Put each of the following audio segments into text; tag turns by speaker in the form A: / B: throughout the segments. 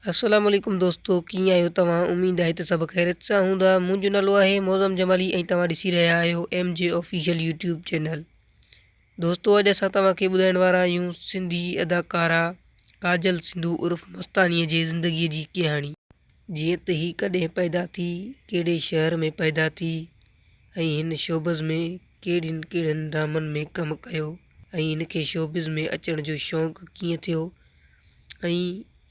A: अस्सलाम वालेकुम दोस्तों, कीअं आहियो तव्हां? उम्मीद आहे त सभु ख़ैरियत सां हूंदा। मुंहिंजो नालो आहे मौज़म जमाली ऐं तव्हां ॾिसी रहिया आहियो MJ ऑफिशियल यूट्यूब चैनल। दोस्तों, अॼु असां तव्हांखे ॿुधाइण वारा आहियूं सिंधी अदाकारा काजल सिंधू उर्फ़ मस्तानीअ जी ज़िंदगीअ जी कहाणी। जीअं त ही कॾहिं पैदा थी, कहिड़े शहर में पैदा थी ऐं हिन शोबज़ में कहिड़ियुनि कहिड़ियुनि ड्रामनि में कमु कयो ऐं हिनखे शोबिज़ में अचण जो शौक़ु कीअं थियो ऐं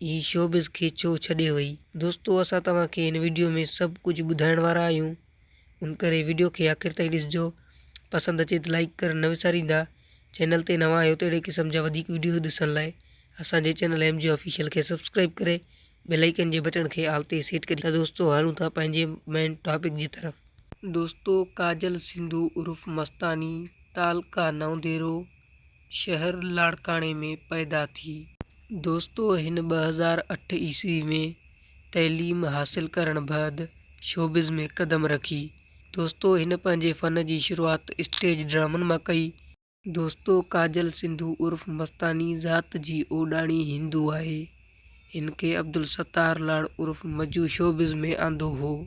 A: ही शोबिज़ खे छो छॾे वई। दोस्तों, असां तव्हांखे हिन वीडियो में सभु कुझु ॿुधाइण वारा आहियूं, उन करे वीडियो खे आख़िर ताईं ॾिसिजो। पसंदि अचे त लाइक करणु न विसारींदा। चैनल ते नवां आहियो त अहिड़े क़िस्म जा वधीक वीडियो ॾिसण लाइ असांजे चैनल MJ ऑफिशियल खे सब्सक्राइब करे बेल आइकन जे बटन खे आल ते सेट करियो। दोस्तों, हलूं था पंहिंजे मेन टॉपिक जी तरफ़। दोस्तों, काजल सिंधू उर्फ़ मस्तानी तालका नवदेरो शहर लाड़काणे में पैदा थी। दोस्तों, हिन 2008 ईस्वी में तइलीम हासिल करण बैदि शोबिज़ में क़दम रखी। दोस्तों, हिन पंहिंजे फ़न जी शुरूआति स्टेज ड्रामनि मां कई। दोस्तों, काजल सिंधू उर्फ़ मस्तानी ज़ात जी ओॾाणी हिंदू आहे। हिन खे अब्दुल सत्तार लाड़ उर्फ़ मजू शोबिज़ में आंदो हो।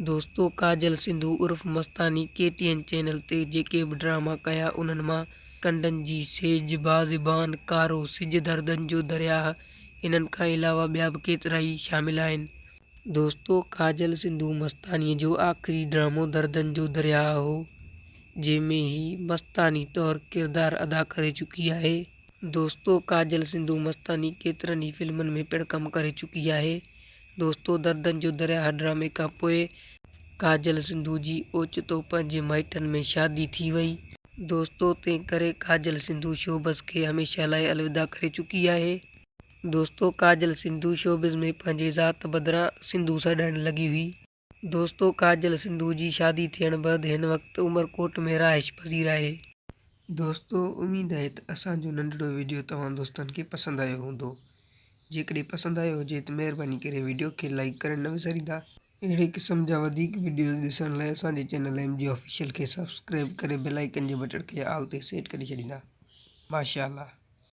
A: दोस्तों, काजल सिंधू उर्फ़ मस्तानी KTN चैनल ते जेके बि ड्रामा कया उन्हनि मां कंडनि जी सेज, बाज़िबान, कारो, सिज दर्दनि जो दरियाह, इन्हनि खां अलावा ॿिया बि केतिरा ई शामिल आहिनि। दोस्तों, काजल सिंधू मस्तानीअ जो आख़िरी ड्रामो दर्दनि जो दरियाह हो, जंहिंमें ही मस्तानी तौरु किरदारु अदा करे चुकी आहे। दोस्तों, काजल सिंधू मस्तानी केतिरनि ई फिल्मनि में पिणु कमु करे चुकी आहे। दोस्तों, दर्दनि जो दरियाह ड्रामे खां पोइ काजल सिंधू जी ओचितो पंहिंजे माइटनि में शादी थी वई। दोस्तों, तंहिं करे काजल सिंधू शोबज़ खे हमेशह लाइ अलविदा करे चुकी आहे। दोस्तों, काजल सिंधू शोबिज़ में पंहिंजे ज़ात बदिरां सिंधू सॾाइण लॻी हुई। दोस्तों, काजल सिंधू जी शादी थियण बैदि हिन वक़्तु उमरकोट में रहाइश पज़ीर आहे। दोस्तों, उम्मीद आहे त असांजो नंढड़ो वीडियो तव्हां दोस्तनि खे पसंदि आयो हूंदो। जेकॾहिं पसंदि आयो हुजे त महिरबानी करे वीडियो खे लाइक करणु न विसारींदा। अहिड़े क़िस्म जा वधीक वीडियो ॾिसण लाइ असांजे चैनल MJ ऑफिशियल खे सब्सक्राइब करे बेल आइकन जे बटन खे आल ते सेट करे छॾींदा। माशाअल्लाह।